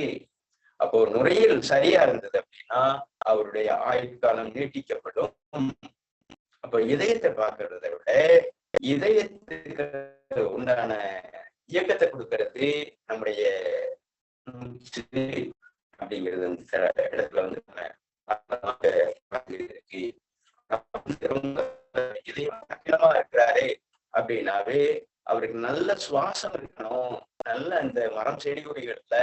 அப்போ நுரையீரல் சரியா இருந்தது அப்படின்னா அவருடைய ஆயுட்காலம் நீட்டிக்கப்படும். அப்போ இதயத்தை பார்க்கறத விட இதயத்துக்கு உண்டான இயக்கத்தை கொடுக்கறது நம்முடைய அப்படிங்கிறது வந்து சில இடத்துல வந்து இருக்கு. இதயம் அகிலமா இருக்கிறாரு அப்படின்னாவே அவருக்கு நல்ல சுவாசம் இருக்கணும். நல்ல அந்த மரம் செடி கொடிகள்ல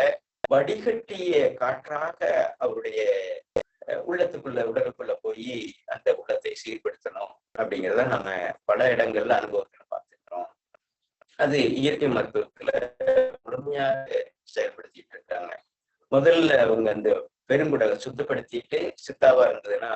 வடிகட்டிய காற்றாக அவருடைய உள்ளத்துக்குள்ள உடலுக்குள்ள போய் அந்த உள்ளத்தை சீர்படுத்தணும் அப்படிங்கிறத நம்ம பல இடங்கள்ல அனுபவத்துல பார்த்துக்கிறோம். அது இயற்கை மருத்துவத்துல முழுமையாக செயல்படுத்திட்டு இருக்காங்க. முதல்ல அவங்க அந்த பெருங்குடலை சுத்தப்படுத்திட்டு சித்தாவா இருந்ததுன்னா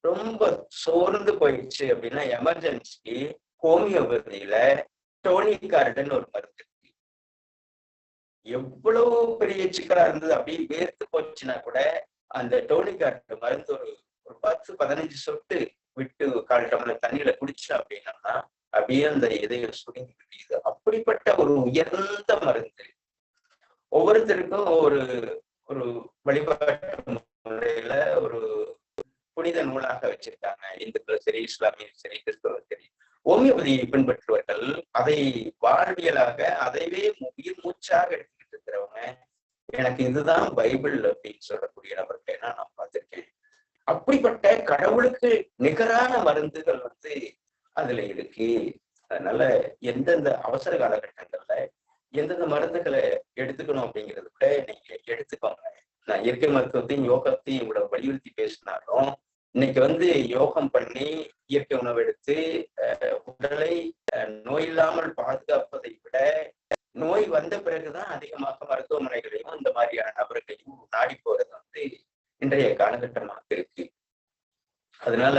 ரொம்ப சோர்ந்து போயிடுச்சு அப்படின்னா எமர்ஜென்சிக்கு ஹோமியோபதியில டோனிகார்டுன்னு ஒரு மருந்து இருக்கு. எவ்வளவு பெரிய சிக்கலா இருந்தது அப்படின்னு வேர்த்து போச்சுன்னா கூட அந்த டோனிகார்டு மருந்து ஒரு 10-15 சொட்டு விட்டு 1/4 டம்ளர் தண்ணியில குடிச்சு அப்படின்னா அப்படியே அந்த இதயம் சுருங்கி விடுது. அப்படிப்பட்ட ஒரு உயர்ந்த மருந்து. ஒவ்வொருத்தருக்கும் ஒரு ஒரு வழிபாட்டு முறையில ஒரு புனித நூலாக வச்சிருக்காங்க. இந்துக்களும் சரி, இஸ்லாமியும் சரி, கிறிஸ்தவரும் சரி. ஹோமியோபதியை பின்பற்றுவர்கள் அதை வாழ்வியலாக அதைவே உயிர் மூச்சாக எடுத்துக்கிட்டு இருக்கிறவங்க, எனக்கு இதுதான் பைபிள் அப்படின்னு சொல்லக்கூடிய நபர்களை நான் பார்த்திருக்கேன். அப்படிப்பட்ட கடவுளுக்கு நிகரான மருந்துகள் வந்து அதுல இருக்கு. அதனால எந்தெந்த அவசர காலகட்டங்கள்ல எந்தெந்த மருந்துகளை எடுத்துக்கணும் அப்படிங்கிறத விட நீங்க எடுத்துக்கோங்க. நான் இயற்கை மருத்துவத்தையும் யோகத்தையும் இவ்வளவு வலியுறுத்தி பேசினாலும் இன்னைக்கு வந்து யோகம் பண்ணி இயற்கை உணவு எடுத்து உடலை நோய் இல்லாமல் பாதுகாப்பதை விட நோய் வந்த பிறகுதான் அதிகமாக மருத்துவமனைகளையும் இந்த மாதிரியான நபர்களையும் நாடி போறது வந்து இன்றைய காலகட்டமாக இருக்கு. அதனால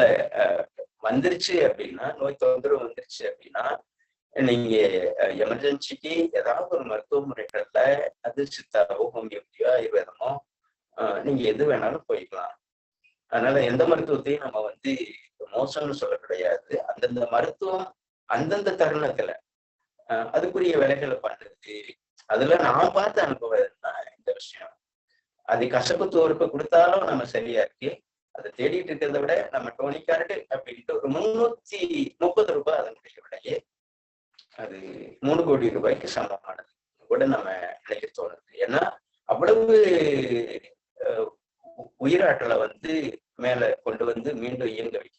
வந்துருச்சு அப்படின்னா, நோய் தொந்தரவு வந்துருச்சு அப்படின்னா நீங்க எமர்ஜென்சிக்கு ஏதாவது ஒரு மருத்துவ முறைகள்ல அது சித்தாவோ ஹோமியோபதியோ ஆயுர்வேதமோ நீங்க எது வேணாலும் போய்க்கலாம். அதனால எந்த மருத்துவத்தையும் நம்ம வந்து மோசம்னு சொல்ல கிடையாது. அந்தந்த மருத்துவம் அந்தந்த தருணத்துல அதுக்குரிய வேலைகளை பண்ணுது. அதுல நான் பார்த்த அனுபவம் தான் இந்த விஷயம். அது கசப்பு தோறுப்பு கொடுத்தாலும் நம்ம சரியா இருக்கு. அதை தேடிட்டு இருக்கிறத விட நம்ம டோனிக்கார்டு அப்படின்ட்டு ஒரு 330 ரூபாய் அதனுடைய விலையே, அது 3 கோடி ரூபாய்க்கு சமமானது கூட நம்ம நினைக்க தோணுது. ஏன்னா அவ்வளவு உயிராற்றலை வந்து மேல கொண்டு வந்து மீண்டும் இயங்க வைக்குது.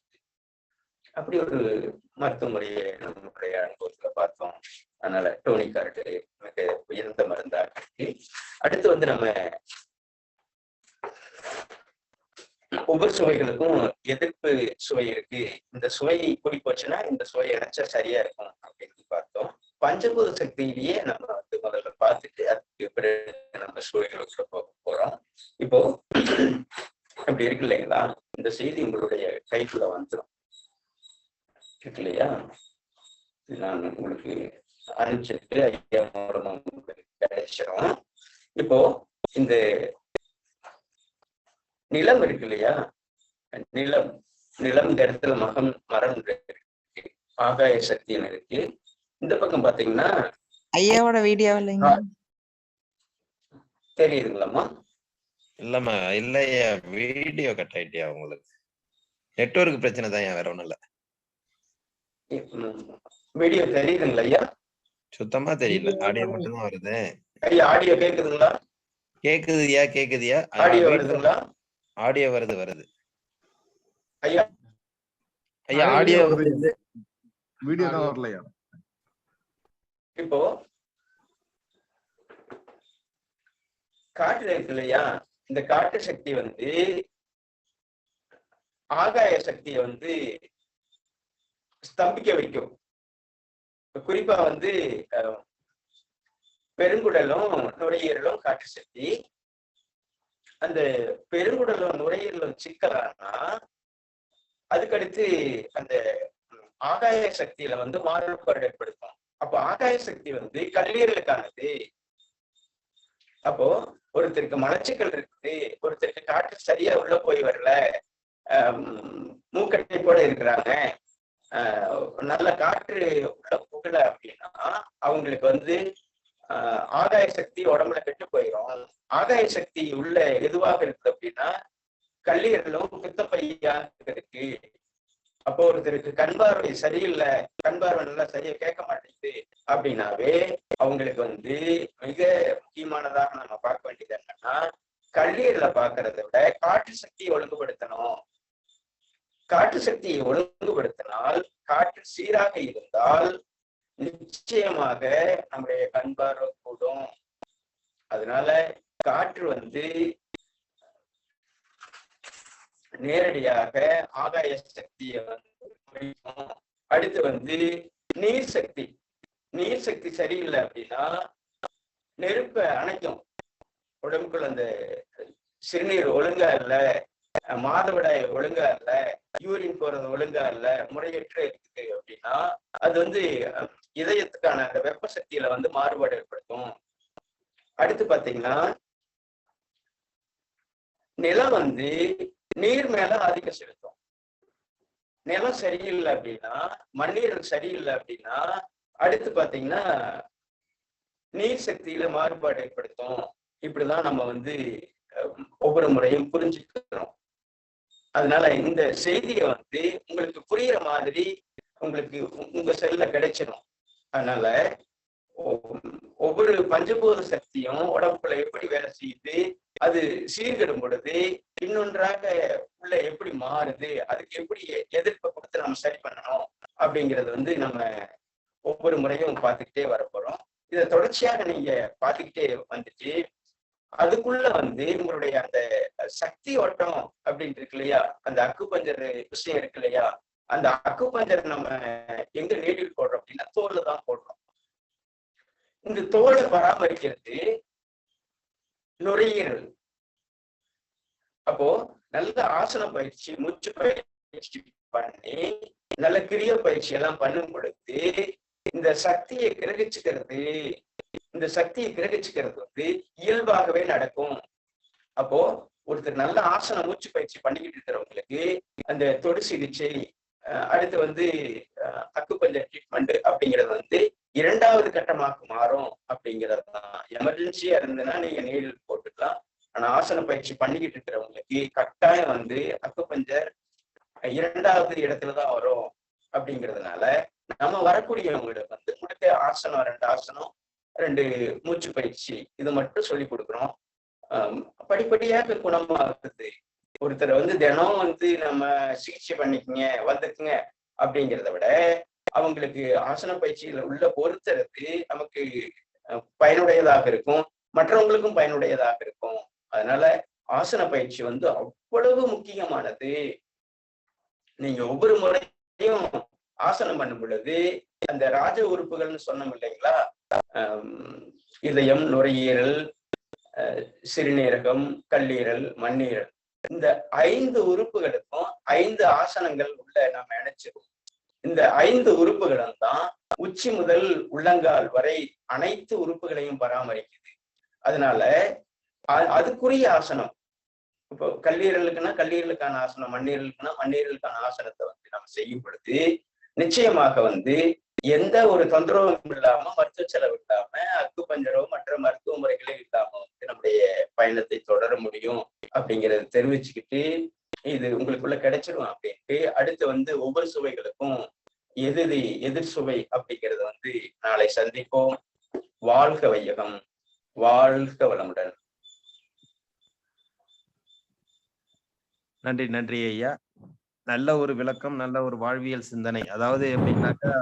அப்படி ஒரு மருத்துவ முறையை நம்மளுடைய அனுபவத்துல பார்த்தோம். அதனால டோனிக்கார்டு மிக உயர்ந்த மருந்தா இருக்கு. அடுத்து வந்து நம்ம ஒவ்வொரு சுவைகளுக்கும் எதிர்ப்பு சுவை இருக்கு. இந்த சுவை கூடி போச்சுன்னா இந்த சுவை இணைச்சா சரியா இருக்கும் அப்படின்னு பார்த்தோம். பஞ்சபூத சக்தியிலேயே நம்ம வந்து முதல்ல பார்த்துட்டு அதுக்கு பிறகு நம்ம சுவைகளுக்குள்ள போக போறோம். இப்போ அப்படி இருக்கு இல்லைங்களா, இந்த செய்தி உங்களுடைய கைக்குள்ள வந்துடும் இருக்கு இல்லையா. நான் உங்களுக்கு அனுப்பிச்சிட்டு ஐயா மூலமா உங்களுக்கு கிடைச்சிடும். இப்போ இந்த நிலம் இருக்கு இல்லையா, நிலம் இடத்துல மரம் இருக்கு, ஆகாய சக்தின்னு இருக்கு. இந்த பக்கம் பாத்தீங்கன்னா ஐயாவோட வீடியோ இல்லைங்க, தெரியுதுங்களாம்மா? இல்லம்மா, இல்லையா, வீடியோ கட் ஆயிட்டியா? உங்களுக்கு நெட்வொர்க் பிரச்சனை தான், வேற ஒண்ணும் இல்ல. வீடியோ தெரியுதுங்களா ஐயா? சுத்தமா தெரியல, ஆடியோ மட்டும் தான் வருது. ஐயா ஆடியோ கேக்குதுங்களா? கேக்குதுயா, கேக்குதுயா. ஆடியோ வருதுங்களா? ஆடியோ வருது. ஐயா ஐயா ஆடியோ வருது, வீடியோ தான் வரலையா? இப்போ காற்று இருக்கு இல்லையா, இந்த காற்று சக்தி வந்து ஆகாய சக்தியை வந்து ஸ்தம்பிக்க வைக்கும். குறிப்பா வந்து பெருங்குடலும் நுரையீரலும் காற்று சக்தி. அந்த பெருங்குடலும் நுரையீரலும் சிக்கலானா அதுக்கடுத்து அந்த ஆகாய சக்தியில வந்து மாறுபாடு ஏற்படுத்தும். அப்போ ஆகாய சக்தி வந்து கல்லீரலுக்கானது. அப்போ ஒருத்தருக்கு மலச்சிக்கல் இருக்குது, ஒருத்தருக்கு காற்று சரியா உள்ள போய் வரல, மூக்கட்டைப்போட இருக்கிறாங்க, நல்ல காற்று உள்ள புகழ அப்படின்னா அவங்களுக்கு வந்து ஆகாய சக்தி உடம்புல கெட்டு போயிடும். ஆகாய சக்தி உள்ள எதுவாக இருக்குது அப்படின்னா கல்லீரலும் பித்தப்பையா இருக்கு. அப்போ ஒருத்தருக்கு கண் பார்வை சரியில்லை, கண் பார்வை நல்லா சரியா கேட்க மாட்டேங்குது அப்படின்னாவே அவங்களுக்கு வந்து மிக முக்கியமானதாக நம்ம பார்க்க வேண்டியது என்னன்னா, கல்லீரல பார்க்கறத விட காற்று சக்தியை ஒழுங்குபடுத்தணும். காற்று சக்தியை ஒழுங்குபடுத்தினால், காற்று சீராக இருந்தால் நிச்சயமாக நம்முடைய கண் பார்வை கூடும். அதனால காற்று வந்து நேரடியாக ஆகாய சக்தியை வந்து. அடுத்து வந்து நீர் சக்தி. நீர் சக்தி சரியில்லை அப்படின்னா நெருப்பை அணைக்கும். உடம்புக்குள்ள அந்த சிறுநீர் ஒழுங்கா இல்ல, மாதவிடாய் ஒழுங்கா இல்ல, யூரின் போறது ஒழுங்கா இல்ல, முறையற்ற இருக்குது அப்படின்னா அது வந்து இதயத்துக்கான அந்த வெப்ப சக்தியில வந்து மாறுபாடு ஏற்படுத்தும். அடுத்து பாத்தீங்கன்னா நிலம் வந்து நீர் மேல ஆதிக்கம் செலுத்தும். நிலம் சரியில்லை அப்படின்னா, மண்ணீரல் சரியில்லை அப்படின்னா அடுத்து பாத்தீங்கன்னா நீர் சக்தியில மாறுபாடு ஏற்படுத்தும். இப்படிதான் நம்ம வந்து ஒவ்வொரு முறையும் புரிஞ்சுக்கிறோம். அதனால இந்த செய்தியை வந்து உங்களுக்கு புரியுற மாதிரி உங்களுக்கு உங்க செல்ல கிடைச்சிடும். அதனால ஒவ்வொரு பஞ்சபூத சக்தியும் உடம்புல எப்படி வேலை செய்யுது, அது சீர்கெடும் பொழுது இன்னொன்றாக உள்ள எப்படி மாறுது, அதுக்கு எப்படி எதிர்ப்பை கொடுத்து நம்ம சரி பண்ணணும் அப்படிங்கிறது வந்து நம்ம ஒவ்வொரு முறையும் பார்த்துக்கிட்டே வரப்போறோம். இதை தொடர்ச்சியாக நீங்க பார்த்துக்கிட்டே வந்துட்டு அதுக்குள்ள வந்து உங்களுடைய அந்த சக்தி ஓட்டம் அப்படின்னு இருக்கு இல்லையா, அந்த அக்குபஞ்சர் விஷயம் இருக்கு இல்லையா, அந்த அக்குபஞ்சர் நம்ம எங்க நீடில் போடுறோம் அப்படின்னா தோல்ல தான் போடுறோம். இந்த தோலை பராமரிக்கிறது நுரையீரல். அப்போ நல்ல ஆசன பயிற்சி, மூச்சு பயிற்சி பண்ணி நல்ல கிரிய பயிற்சி எல்லாம் பண்ணும் பொழுது இந்த சக்தியை கிரகிச்சுக்கிறது வந்து இயல்பாகவே நடக்கும். அப்போ ஒருத்தர் நல்ல ஆசன மூச்சு பயிற்சி பண்ணிக்கிட்டு இருக்கிறவங்களுக்கு அந்த தொடு சிகிச்சை, அடுத்து வந்து அக்குபஞ்சர் ட்ரீட்மெண்ட் அப்படிங்கிறது வந்து 2வது கட்டமாக மாறும் அப்படிங்கிறது தான். எமர்ஜென்சியா இருந்ததுன்னா நீங்க நீடில் போட்டுக்கலாம். ஆனா ஆசன பயிற்சி பண்ணிக்கிட்டு இருக்கிறவங்களுக்கு கட்டாயம் வந்து அக்குபஞ்சர் 2வது இடத்துலதான் வரும். அப்படிங்கிறதுனால நம்ம வரக்கூடியவங்களுக்கு வந்து முடிஞ்ச ஆசனம் 2 ஆசனம் 2 மூச்சு பயிற்சி இது மட்டும் சொல்லி கொடுக்குறோம். படிப்படியாக குணமாகுது. ஒருத்தரை வந்து தினம் வந்து நம்ம சிகிச்சை பண்ணிக்கங்க வந்துக்குங்க அப்படிங்கிறத விட அவங்களுக்கு ஆசன பயிற்சியில உள்ள பொறுத்தருக்கு நமக்கு பயனுடையதாக இருக்கும், மற்றவங்களுக்கும் பயனுடையதாக இருக்கும். அதனால ஆசன பயிற்சி வந்து அவ்வளவு முக்கியமானது. நீங்க ஒவ்வொரு முறையும் ஆசனம் பண்ணும் பொழுது அந்த ராஜ உறுப்புகள்னு சொன்னோம் இல்லைங்களா, இதயம், நுரையீரல், சிறுநீரகம், கல்லீரல், மண்ணீரல், இந்த 5 உறுப்புகளுக்கும் 5 ஆசனங்கள் உள்ள நம்ம இணைச்சிருக்கோம். இந்த 5 உறுப்புகளும் தான் உச்சி முதல் உள்ளங்கால் வரை அனைத்து உறுப்புகளையும் பராமரிக்குது. அதனால அதுக்குரிய ஆசனம், இப்போ கல்லீரலுக்குன்னா கல்லீரலுக்கான ஆசனம், மண்ணீரலுக்குன்னா மண்ணீரலுக்கான ஆசனத்தை வந்து நம்ம செய்யும் பொழுது நிச்சயமாக வந்து எந்த ஒரு தொந்தரவும் இல்லாம, மருத்துவ செலவு இல்லாம, அக்குபஞ்சரோ மற்ற மருத்துவ முறைகளே இல்லாம வந்து நம்முடைய பயணத்தை தொடர முடியும் அப்படிங்கிறத தெரிவிச்சுக்கிட்டு இது உங்களுக்குள்ள கிடைச்சிடும் அப்படின்ட்டு அடுத்து வந்து ஒவ்வொரு சுவைகளுக்கும் எதிர் சுவை அப்படிங்கிறத வந்து நாளை சந்திப்போம். வாழ்க வையகம், வாழ்க வளமுடன். நன்றி நன்றி ஐயா. நல்ல ஒரு விளக்கம், நல்ல ஒரு வாழ்வியல் சிந்தனை. அதாவது எப்படின்னாக்கா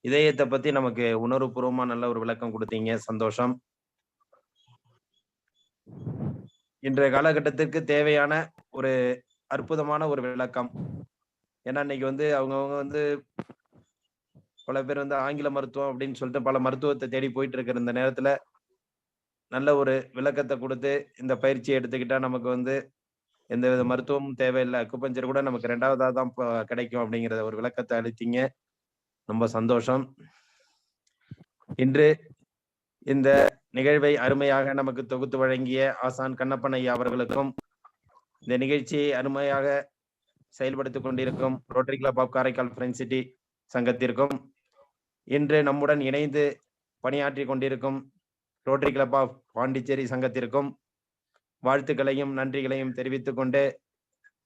இதயத்தை பத்தி நமக்கு உணர்வுபூர்வமா நல்ல ஒரு விளக்கம் கொடுத்தீங்க. சந்தோஷம். இன்றைய காலகட்டத்திற்கு தேவையான ஒரு அற்புதமான ஒரு விளக்கம். ஏன்னா இன்னைக்கு வந்து அவங்கவுங்க வந்து பல பேர் வந்து ஆங்கில மருத்துவம் அப்படின்னு சொல்லிட்டு பல மருத்துவத்தை தேடி போயிட்டு இருக்கிற இந்த நேரத்துல நல்ல ஒரு விளக்கத்தை கொடுத்து இந்த பயிற்சியை எடுத்துக்கிட்டா நமக்கு வந்து எந்த வித மருத்துவமும் தேவையில்லை, அக்குபஞ்சர் கூட நமக்கு 2வதா தான் கிடைக்கும் அப்படிங்கிற ஒரு விளக்கத்தை அளித்தீங்க. ரொம்ப சந்தோஷம். இன்று இந்த நிகழ்வை அருமையாக நமக்கு தொகுத்து வழங்கிய ஆசான் கண்ணப்பன் ஐயா அவர்களுக்கும், இந்த நிகழ்ச்சியை அருமையாக செயல்படுத்திக் கொண்டிருக்கும் Rotary Club of Karaikal friends city சங்கத்திற்கும், இன்று நம்முடன் இணைந்து பணியாற்றி கொண்டிருக்கும் ரோட்டரி கிளப் ஆஃப் பாண்டிச்சேரி சங்கத்திற்கும் வாழ்த்துக்களையும் நன்றிகளையும் தெரிவித்துக் கொண்டு,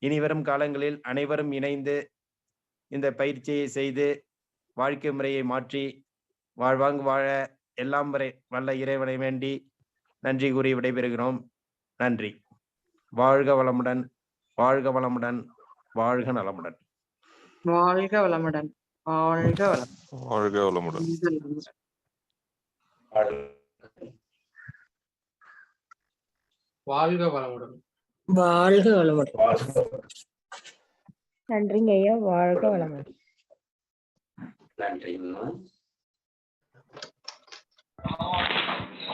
இனிவரும் காலங்களில் அனைவரும் இணைந்து இந்த பயிற்சியை செய்து வாழ்க்கை முறையை மாற்றி வாழ்வாங்கு வாழ எல்லாம் வல்ல இறைவனை வேண்டி நன்றி கூறி விடைபெறுகிறோம். நன்றி. வாழ்க வளமுடன், வாழ்க வளமுடன், வாழ்க நலமுடன். வாழ்க வளமுடன், வாழ்க வளம், வாழ்க வளமுடன். வாழ்க வளமுடன், வாழ்க வளமுடன். நன்றிங்க ஐயா. வாழ்க வளமுடன். நன்றிங்கம்மா.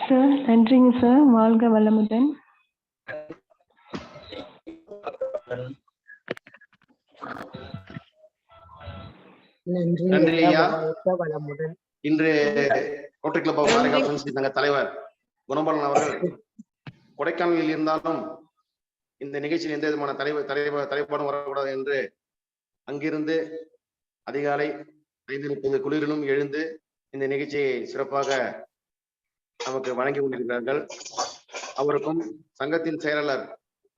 சார் நன்றிங்க சார். வாழ்க வளமுடன். நன்றி ஐயா. வாழ்க வளமுடன். இன்று Rotary Club of Karaikal friends சங்க தலைவர் குணபாலன் அவர்கள் கொடைக்கானலில் இருந்தாலும் இந்த நிகழ்ச்சியில் எந்த விதமான தலைப்பாடும் வரக்கூடாது என்று அங்கிருந்து அதிகாலை 5:30 குளிரிலும் எழுந்து இந்த நிகழ்ச்சியை சிறப்பாக நமக்கு வழங்கி கொண்டிருக்கிறார்கள். அவருக்கும் சங்கத்தின் செயலாளர்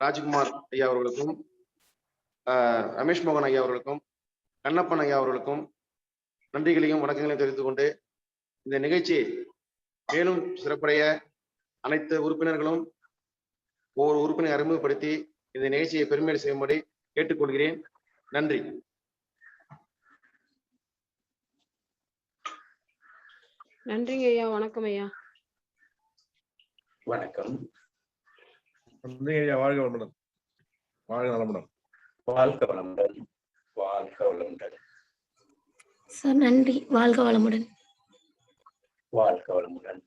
ராஜ்குமார் ஐயா அவர்களுக்கும், ரமேஷ் மோகன் ஐயா அவர்களுக்கும், கண்ணப்பன் ஐயா அவர்களுக்கும் நன்றிகளையும் வணக்கங்களையும் தெரிவித்துக் கொண்டு, இந்த நிகழ்ச்சி மேலும் சிறப்படைய அனைத்து உறுப்பினர்களும் ஒவ்வொரு உறுப்பினரை அறிமுகப்படுத்தி இந்த நிகழ்ச்சியை பெருமையை செய்யும்படி கேட்டுக்கொள்கிறேன். நன்றி. நன்றிங்க ஐயா. வணக்கம் ஐயா. வணக்கம். நன்றி ஐயா. வாழ்க வளமுடன், வாழ்க நலமுடன். வாழ்க வளமுடன், வாழ்க வளமுடன். சார் நன்றி. வாழ்க வளமுடன், வாழ்க வளமுடன்.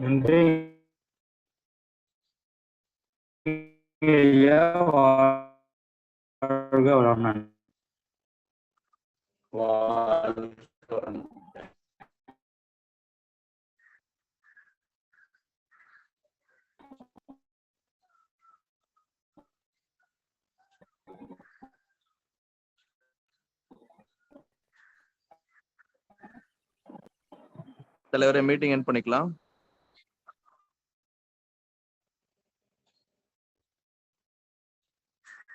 நன்றி ஐயா. வாழ்க வளமுடன். வாழ்க வளமுடன். தலைவரை மீட்டிங் எண்ட் பண்ணிக்கலாம்.